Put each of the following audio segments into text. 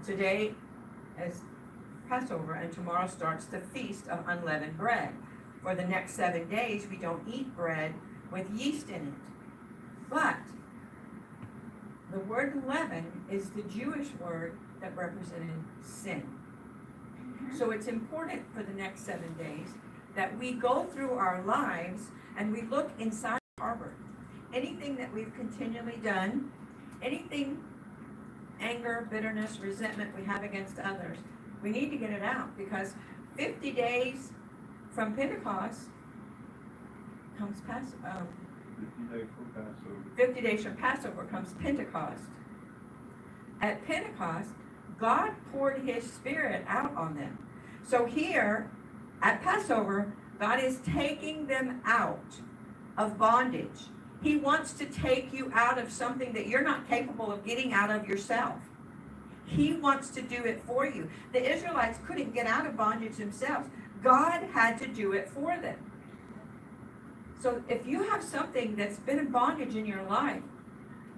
Today is Passover, and tomorrow starts the Feast of Unleavened Bread. For the next 7 days, we don't eat bread with yeast in it. But the word leaven is the Jewish word that represented sin. So it's important for the next 7 days that we go through our lives and we look inside the harbor. Anything that we've continually done, anything, anger, bitterness, resentment we have against others, we need to get it out, because 50 days from Pentecost comes 50 days from Passover. 50 days from Passover comes Pentecost. At Pentecost, God poured his Spirit out on them. So here at Passover, God is taking them out of bondage. He wants to take you out of something that you're not capable of getting out of yourself. He wants to do it for you. The Israelites couldn't get out of bondage themselves. God had to do it for them. So if you have something that's been in bondage in your life,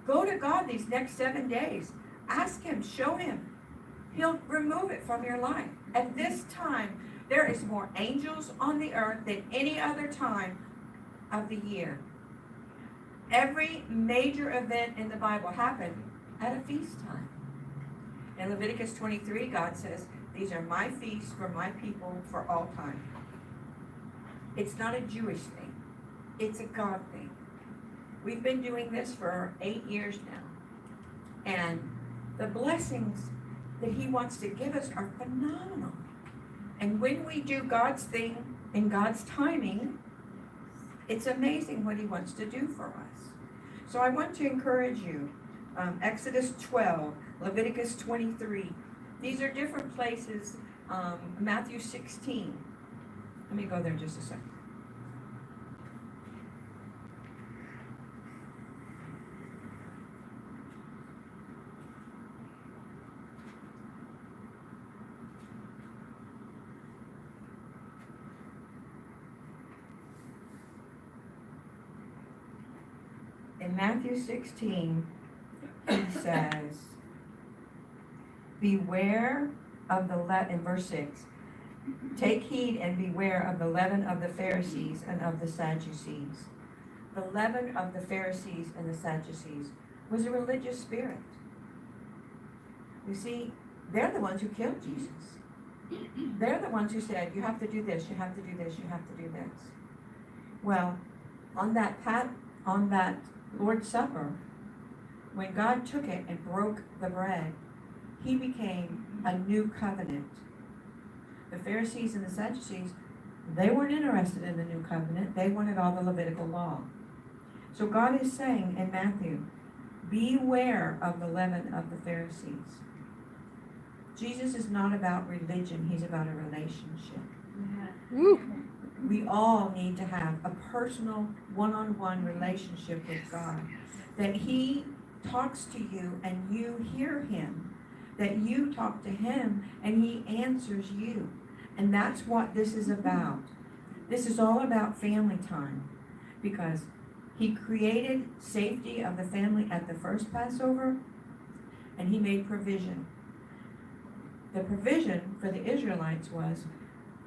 go to God these next 7 days. Ask him, show him. He'll remove it from your life. At this time, there is more angels on the earth than any other time of the year. Every major event in the Bible happened at a feast time. In Leviticus 23, God says, these are my feasts for my people for all time. It's not a Jewish thing. It's a God thing. We've been doing this for 8 years now. And the blessings that he wants to give us are phenomenal. And when we do God's thing in God's timing, it's amazing what he wants to do for us. So I want to encourage you, Exodus 12, Leviticus 23. These are different places. Matthew 16. Let me go there just a second. In Matthew 16, he says, beware of the in verse 6, take heed and beware of the leaven of the Pharisees and of the Sadducees. The leaven of the Pharisees and the Sadducees was a religious spirit. You see, they're the ones who killed Jesus. They're the ones who said, you have to do this, you have to do this, you have to do this. Well, on that Lord's Supper, when God took it and broke the bread, he became a new covenant. The Pharisees and the Sadducees, they weren't interested in the new covenant. They wanted all the Levitical law. So God is saying in Matthew, beware of the leaven of the Pharisees. Jesus is not about religion. He's about a relationship. Yeah. We all need to have a personal, one-on-one relationship with God. That he talks to you and you hear him. That you talk to him and he answers you. And that's what this is about. This is all about family time. Because he created safety of the family at the first Passover, and he made provision. The provision for the Israelites was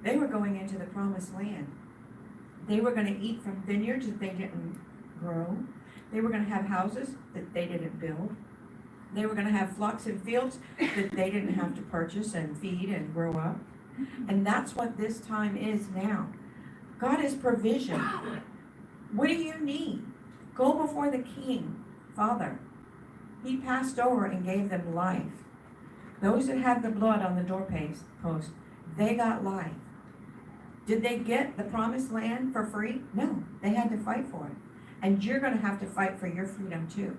they were going into the promised land. They were going to eat from vineyards that they didn't grow. They were going to have houses that they didn't build. They were going to have flocks and fields that they didn't have to purchase and feed and grow up. And that's what this time is now. God is provision. What do you need? Go before the King, Father. He passed over and gave them life. Those that had the blood on the doorpost, they got life. Did they get the promised land for free? No, they had to fight for it. And you're going to have to fight for your freedom too.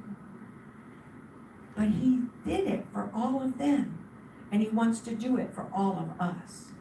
But he did it for all of them. And he wants to do it for all of us.